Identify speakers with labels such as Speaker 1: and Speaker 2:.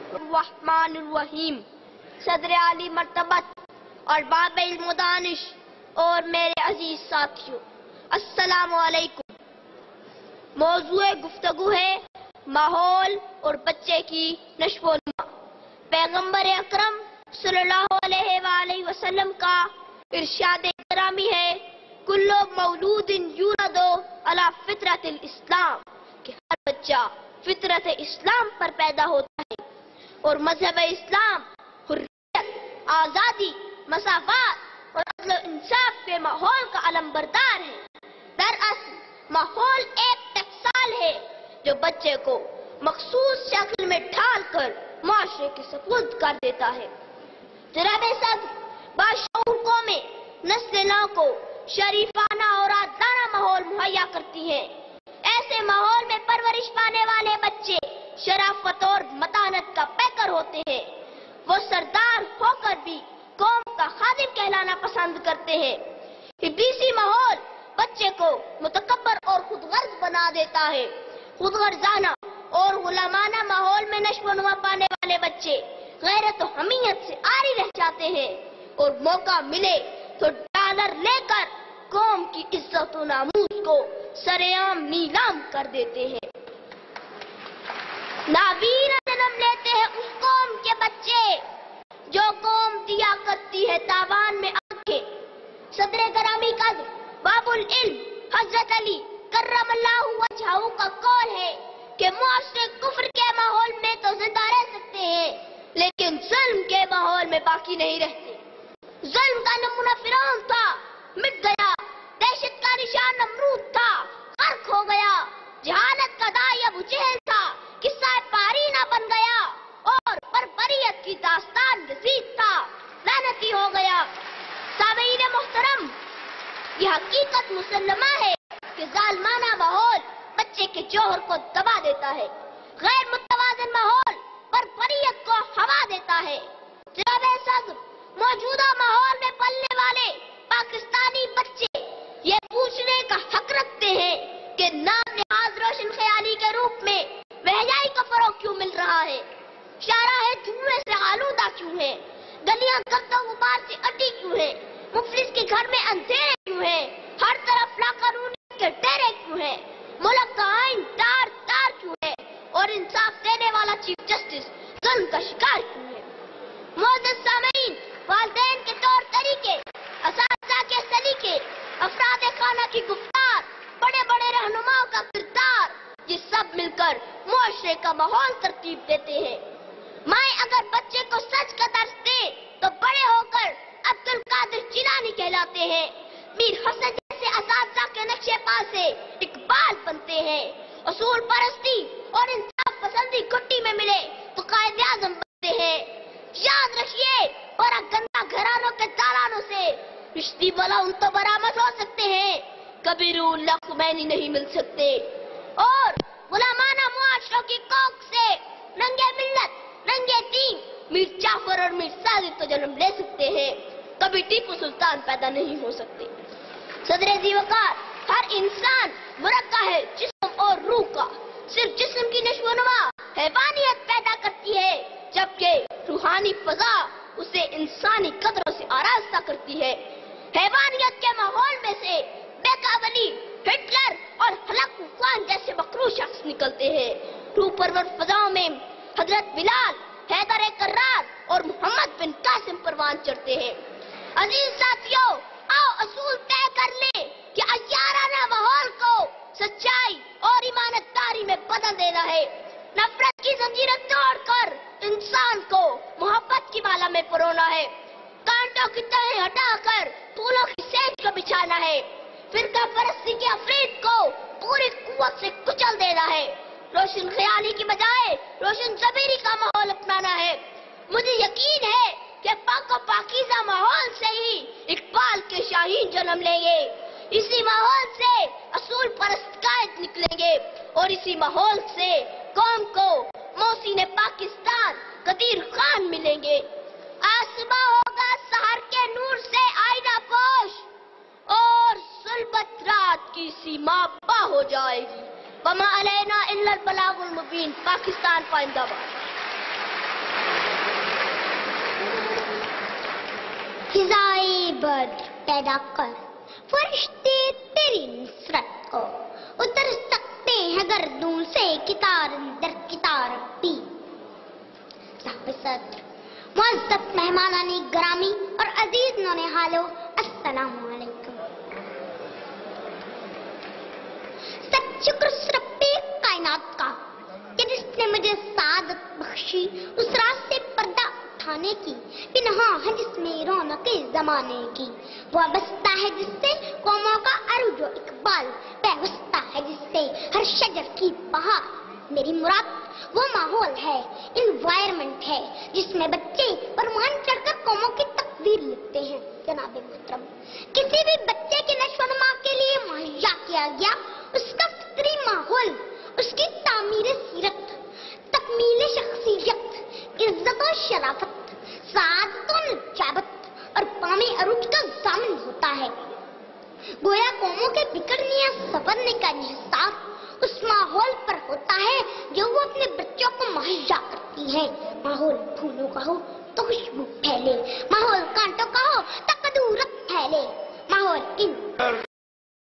Speaker 1: रहमानिर्रहीम। सदर आली मर्तबत और बाब इल्म दानिश और मेरे अजीज साथियों, अस्सलामु अलैकुम। मौजूए गुफ्तगू है माहौल और बच्चे की नश्व-ओ-नुमा। पैगंबर अकरम सल्लल्लाहु अलैहि वसल्लम का इरशाद ग्रामी है, कुल्लु मौलूदिन यूलदु अला फितरतिल इस्लाम, कि हर बच्चा फितरत इस्लाम पर पैदा होता है और मजहब इस्लाम हुर्रियत, आजादी, मसाफात और अदल व इंसाफ के माहौल का अलमबरदार है। दरअसल माहौल एक टकसाल है जो बच्चे को मखसूस शक्ल में ढालकर माशरे के सपुर्द कर देता है। जनाब सदर बाशऊर कौमें नस्ल नौ को शरीफाना और आदलाना माहौल मुहैया करती है। ऐसे माहौल में परवरिश पाने वाले बच्चे शराफत और मतानत का पैकर होते हैं। वो सरदार होकर भी कौम का खादिम कहलाना पसंद करते हैं। इब्लीसी माहौल बच्चे को मुतकब्बर और खुदगर्ज बना देता है। खुदगर्जाना और गुलामाना माहौल में नश्व-ओ-नुमा पाने वाले बच्चे गैरत और हमीयत से आरी रह जाते हैं और मौका मिले तो डॉलर लेकर कौम की इज्जत और नामूस को सरेआम नीलाम कर देते हैं। नावीरा जन्म लेते हैं उस कौम के बच्चे जो कौम दिया करती है तावान में आंखें। सदर ग्रामी कद्र बाबुल इल्म हजरत अली कर्रमल्लाहु वजहहू का कौल है कि मुआशरे कुफ्र के माहौल में तो जिंदा रह सकते हैं, लेकिन जुल्म के माहौल में बाकी नहीं रहते। जुल्म का नमूना फिरौन था, मिट गया। दहशत का निशान नमरूद था, गर्क हो गया। जहालत का दाई अबू जहल था, किस्सा पारीना बन गया। और बर्बरियत की दास्तान यजीद था, लानती हो गया। सामीईन मोहतरम, यह हकीकत मुसल्लमा है कि जालिमाना माहौल बच्चे के जौहर को दबा देता है। गैर मुतवाज़िन माहौल बर्बरियत को हवा देता है। जनाब सदर, मौजूदा माहौल में पलने वाले पाकिस्तानी बच्चे ये पूछने का हक रखते हैं कि नाम निहाज रोशन ख्याली के रूप में महंगाई का फरोग क्यों मिल रहा है, शाहराहे धुएं से आलूदा क्यों है, गलियां गर्दा गुबार से अटी क्यों है, मुफलिस के घर में अंधेरे क्यों है, हर तरफ लाकानूनी के डेरे क्यों है, मुल्क का आइन तार तार क्यों है और इंसाफ देने वाला चीफ जस्टिस जुल्म का शिकार क्यों है। मोअज़्ज़िज़ सामीईन, वालिदैन के तौर तरीके, असातिज़ा के सलीके, अफराद खाना की गुफ्तार, बड़े बड़े रहनुमाओं का किरदार, ये सब मिलकर मुआशरे का माहौल तरतीब देते हैं। माए अगर बच्चे को सच का दर्स दे तो बड़े होकर अब्दुल कादिर जिलानी कहलाते हैं। मीर हसन जैसे असातिज़ा के नक्शे पास से इकबाल बनते हैं। असूल परस्ती और इंसाफ पसंदी घुट्टी में मिले तो कायदे आज़म बनते हैं। याद रखिए, बड़ा गंदा घरानों के दालानों से रिश्ती वाला उन तो बरामद हो सकते हैं, कभी रूहुल्लाह खुमैनी नहीं मिल सकते। और गुलामाना मुआशरों की कोख से नंगे मिल्लत, नंगे दीन मीर जाफर और मीर साजिद तो जन्म ले सकते हैं, कभी टीपू सुल्तान पैदा नहीं हो सकते। सदर ज़ीवकार, हर इंसान मुरक्का है जिस्म और रूह का। सिर्फ जिस्म की नश्व-ओ-नुमा हैवानियत पैदा करती है, जबकि रूहानी फजा उसे इंसानी कदरों से आरास्ता करती है। हैवानियत के माहौल में से बेकाबली, हिटलर और हलाकू खान जैसे मकरूह शख्स निकलते हैं। रूह परवर फजाओं में हजरत बिलाल, हैदर कर्रार और मोहम्मद बिन कासिम परवान चढ़ते हैं। अजीज साथियों, आओ असूल तय कर ले कि अय्याराना माहौल को सच्चाई और ईमानदारी में बदल देना है। नफरत की जंजीरें तोड़कर इंसान को मोहब्बत की माला में परोना है। कांटों की तह हटाकर फूलों की सेज को बिछाना है। फिरका परस्ती के अफरीद को पूरी कुव्वत से कुचल देना है। रोशन ख्याली की बजाय रोशन ज़मीरी का माहौल अपनाना है। मुझे यकीन है कि पाको पाकीज़ा माहौल से ही इकबाल के शाहीन जन्म लेंगे। इसी माहौल से असूल परस्त कायद निकलेंगे और इसी माहौल से कौम को मोहसिन पाकिस्तान कदीर खान मिलेंगे। आसमां होगा सहर के नूर से आईना पोश और सुलबत रात की सीमा पा हो जाएगी। वमा अलैना इल्लल बलागुल मुबीन। पाकिस्तान जिंदाबाद। فضائے بدر پیدا کر، فرشتے تیری نصرت کو اتر سکتے ہیں گردوں سے کتار در کتار بھی۔ صاحب صدر، معزز مہمانان گرامی اور عزیز نونہالو، السلام علیکم۔ سب شکر رب کائنات کا کہ جس نے مجھے سعادت بخشی اس راز سے پردہ اٹھانے کی، پنہاں ہے جس میں رونق زمانے کی، وابستہ ہے جس سے قوموں کا عروج و اقبال، پیوستہ ہے جس سے ہر شجر کی بہار۔ میری مراد وہ ماحول ہے، انوائرمنٹ ہے جس میں بچے پروان چڑھ کر قوموں کی تقدیر لکھتے ہیں۔ جناب محترم، کسی بھی بچے کی نشو و نما کے لیے مہیا کیا گیا اس کا فطری ماحول، اس کی تعمیر سیرت، تکمیل شخصیت، عزت و شرافت، سعادت و نجابت اور پام عروج کا ضامن ہوتا ہے۔ گویا قوموں کے بگڑنے یا سنورنے کا انحصار اس ماحول پر ہوتا ہے جو وہ اپنے بچوں کو مہیا کرتی ہیں۔ ماحول پھولوں کا ہو تو خوشبو پھیلے، ماحول